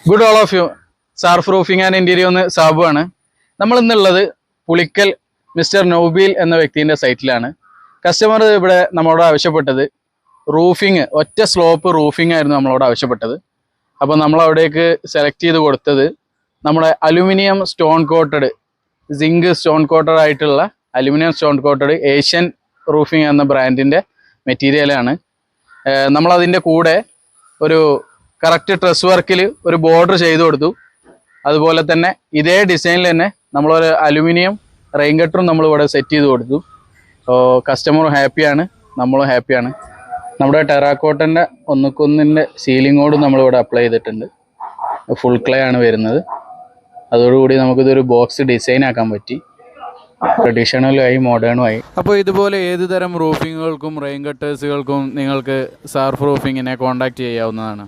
Good all of you. സാർഫ് roofing and interior എന്ന് സാബു ആണ്. നമ്മൾ ഇന്നുള്ളത് പുളിക്കൽ മിസ്റ്റർ നൗബീൽ എന്ന വ്യക്തിൻ്റെ സൈറ്റിലാണ്. കസ്റ്റമർ ഇവിടെ നമ്മളോട് ആവശ്യപ്പെട്ടത് റൂഫിങ്, ഒറ്റ സ്ലോപ്പ് റൂഫിംഗ് ആയിരുന്നു നമ്മളോട് ആവശ്യപ്പെട്ടത്. അപ്പോൾ നമ്മൾ അവിടേക്ക് സെലക്ട് ചെയ്ത് കൊടുത്തത് നമ്മുടെ aluminium stone coated, zinc stone coated ആയിട്ടുള്ള aluminium stone coated Asian roofing എന്ന ബ്രാൻഡിൻ്റെ മെറ്റീരിയലാണ്. നമ്മളതിൻ്റെ കൂടെ ഒരു കറക്റ്റ് ട്രസ് വർക്കിൽ ഒരു ബോർഡർ ചെയ്ത് കൊടുത്തു. അതുപോലെ തന്നെ ഇതേ ഡിസൈനിൽ തന്നെ നമ്മളൊരു അലുമിനിയം റെയിൻ ഗട്ടറും നമ്മളിവിടെ സെറ്റ് ചെയ്ത് കൊടുത്തു. കസ്റ്റമറും ഹാപ്പിയാണ്, നമ്മളും ഹാപ്പിയാണ്. നമ്മുടെ ടെറാക്കോട്ടൻ്റെ ഒന്നുക്കൊന്നിൻ്റെ സീലിങ്ങോടും നമ്മളിവിടെ അപ്ലൈ ചെയ്തിട്ടുണ്ട്. ഫുൾ ക്ലേ ആണ് വരുന്നത്. അതോടുകൂടി നമുക്കിതൊരു ബോക്സ് ഡിസൈൻ ആക്കാൻ പറ്റി. ട്രഡീഷണലുമായി മോഡേണുമായി. അപ്പോൾ ഇതുപോലെ ഏത് തരം റൂഫിങ്ങുകൾക്കും റെയിൻ ഗട്ടേഴ്സുകൾക്കും നിങ്ങൾക്ക് സാർഫ് റൂഫിങ്ങിനെ കോൺടാക്റ്റ് ചെയ്യാവുന്നതാണ്.